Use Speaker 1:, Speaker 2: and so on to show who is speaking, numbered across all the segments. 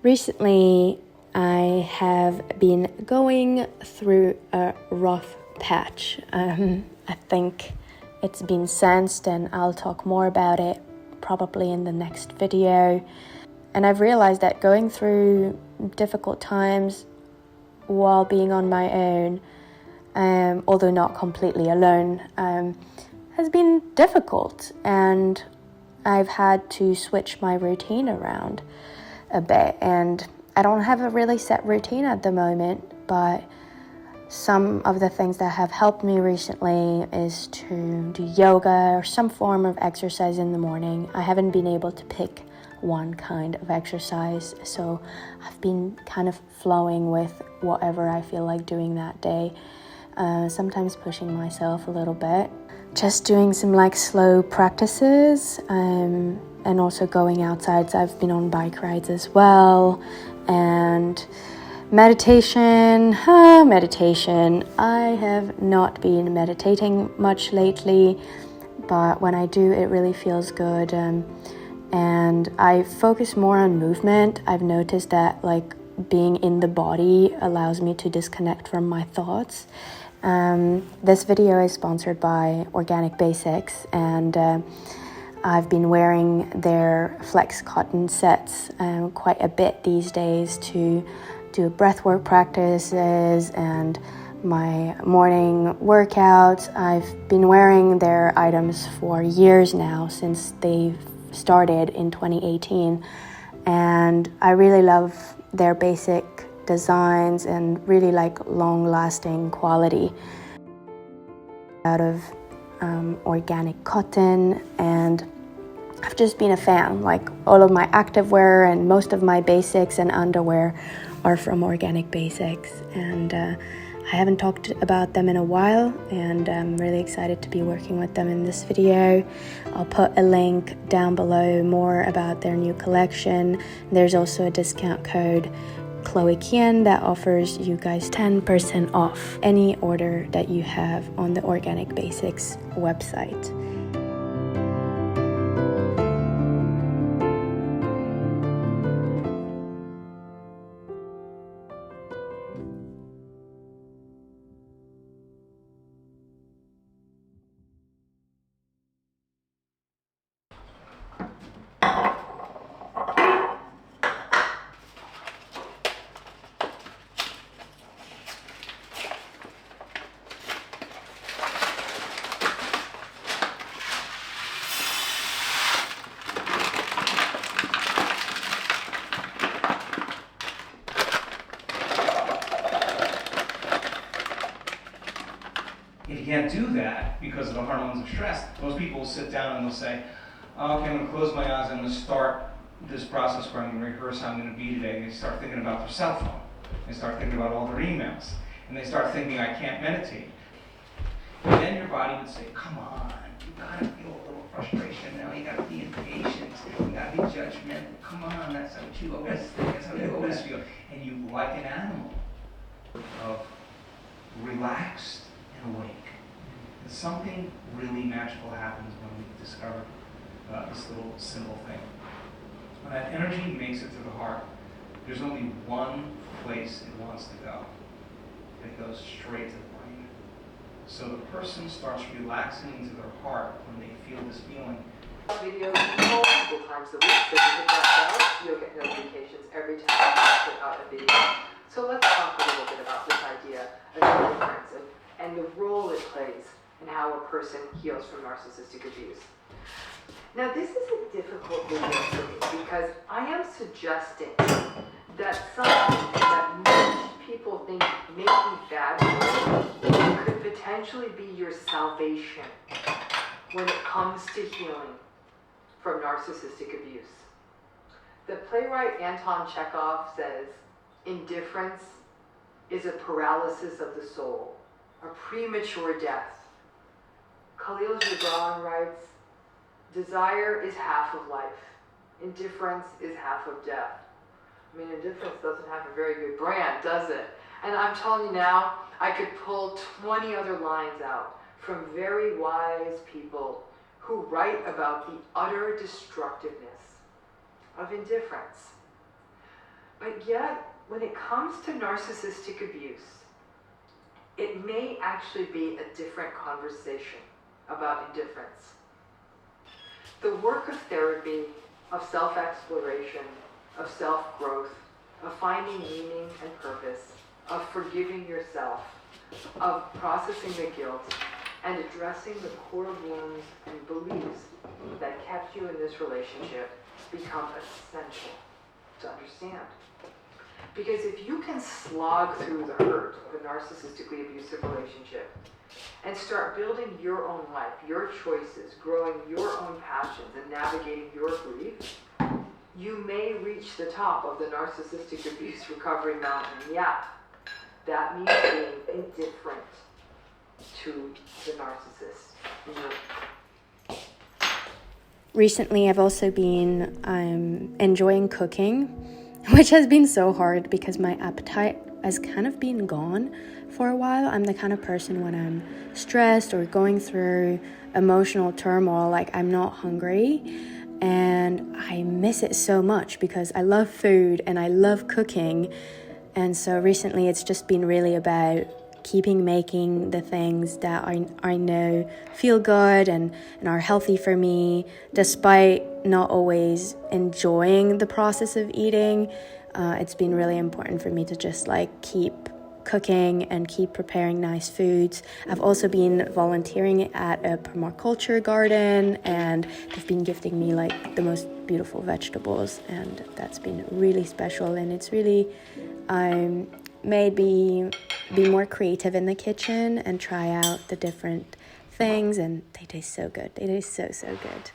Speaker 1: Recently, I have been going through a rough patch. I think it's been sensed, and I'll talk more about it probably in the next video. And I've realized that going through difficult times while being on my own, although not completely alone, has been difficult, and I've had to switch my routine around a bit. And I don't have a really set routine at the moment, but some of the things that have helped me recently is to do yoga or some form of exercise in the morning. I haven't been able to pick one kind of exercise, so I've been kind of flowing with whatever I feel like doing that day, sometimes pushing myself a little bit, just doing some slow practices, and also going outside. So I've been on bike rides as well, and meditation. I have not been meditating much lately, but when I do, it really feels good. And I focus more on movement. I've noticed that being in the body allows me to disconnect from my thoughts. This video is sponsored by Organic Basics, and I've been wearing their flex cotton sets quite a bit these days to do breathwork practices and my morning workouts. I've been wearing their items for years now, since they've started in 2018, and I really love their basic designs and really long-lasting quality out of organic cotton. And I've just been a fan. All of my activewear and most of my basics and underwear are from Organic Basics, and I haven't talked about them in a while, and I'm really excited to be working with them in this video. I'll put a link down below more about their new collection. There's also a discount code Chloe Kian that offers you guys 10% off any order that you have on the Organic Basics website.
Speaker 2: If you can't do that because of the hormones of stress, most people will sit down and they'll say, okay, I'm going to close my eyes, I'm going to start this process where I'm going to rehearse how I'm going to be today. And they start thinking about their cell phone. They start thinking about all their emails. And they start thinking, I can't meditate. And then your body would say, come on, you got to feel a little frustration now. You got to be impatient. You got to be judgmental. Come on, that's how you always think. That's how you always feel. And you, like an animal, of relaxed and awake. And something really magical happens when we discover this little simple thing. When that energy makes it to the heart, there's only one place it wants to go. It goes straight to the brain. So the person starts relaxing into their heart when they feel this feeling.
Speaker 3: Videos multiple times a week, so if you hit that bell, you'll get notifications every time I put out a video. So let's talk a little bit about this idea of the difference and the role it plays in how a person heals from narcissistic abuse. Now, this is a difficult video for me because I am suggesting that something that most people think may be bad for you could potentially be your salvation when it comes to healing from narcissistic abuse. The playwright Anton Chekhov says, indifference is a paralysis of the soul, a premature death. Khalil Gibran writes, desire is half of life. Indifference is half of death. I mean, indifference doesn't have a very good brand, does it? And I'm telling you now, I could pull 20 other lines out from very wise people who write about the utter destructiveness of indifference. But yet, when it comes to narcissistic abuse, it may actually be a different conversation about indifference. The work of therapy, of self-exploration, of self-growth, of finding meaning and purpose, of forgiving yourself, of processing the guilt, and addressing the core wounds and beliefs that kept you in this relationship become essential to understand. Because if you can slog through the hurt of a narcissistically abusive relationship and start building your own life, your choices, growing your own passions, and navigating your grief, you may reach the top of the narcissistic abuse recovery mountain. Yeah, that means being indifferent to the narcissist.
Speaker 1: Recently, I've also been enjoying cooking, which has been so hard because my appetite has kind of been gone for a while. I'm the kind of person when I'm stressed or going through emotional turmoil, like I'm not hungry, and I miss it so much because I love food and I love cooking. And so recently it's just been really about keeping making the things that I know feel good and are healthy for me, despite not always enjoying the process of eating. It's been really important for me to just like keep cooking and keep preparing nice foods. I've also been volunteering at a permaculture garden, and they've been gifting me like the most beautiful vegetables, and that's been really special. And it's really made me be more creative in the kitchen and try out the different things, and they taste so good. They taste so good.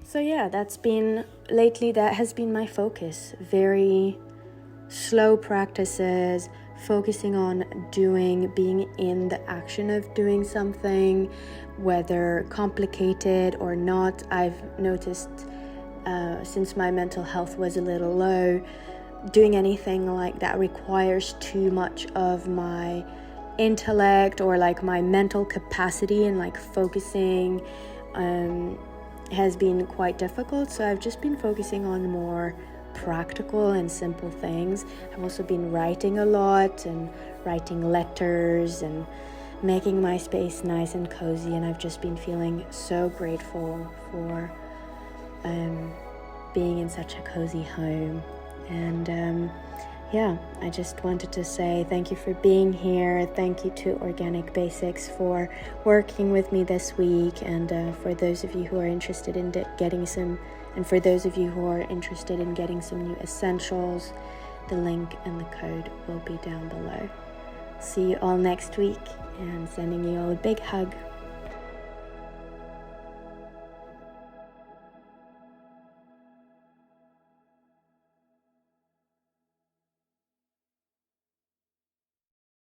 Speaker 1: So yeah, that has been my focus. Very slow practices, focusing on being in the action of doing something, whether complicated or not. I've noticed since my mental health was a little low, doing anything like that requires too much of my intellect or like my mental capacity, and like focusing has been quite difficult. So I've just been focusing on more practical and simple things. I've also been writing a lot and writing letters and making my space nice and cozy, and I've just been feeling so grateful for being in such a cozy home. And I just wanted to say thank you for being here. Thank you to Organic Basics for working with me this week, and for those of you who are interested in getting some new essentials, the link and the code will be down below. See you all next week, and sending you all a big hug.